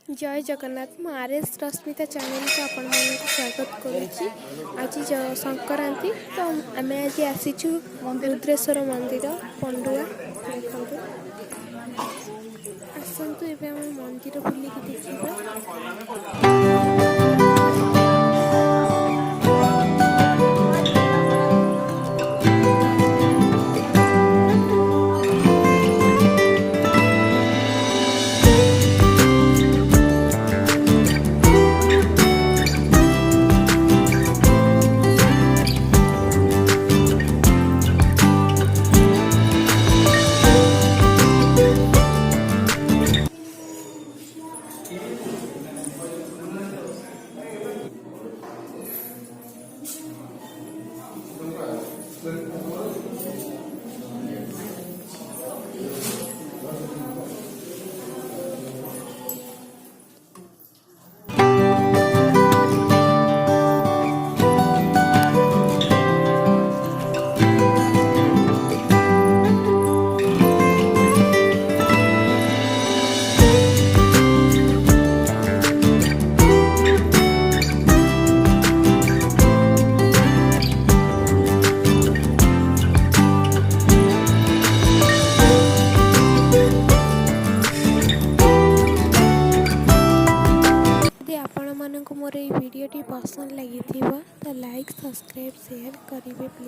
जय जगन्नाथ मु RS Rashmita channel को आपण मानक स्वागत करुच्ची। आज संक्रांति तो आम आज आसीचु रुद्रेश्वर मंदिर पंडुआ देखु आसतु ए मंदिर बुलिक देखा। मोर ये वीडियो पसंद लगी तो लाइक सब्सक्राइब शेयर करेंगे प्लीज।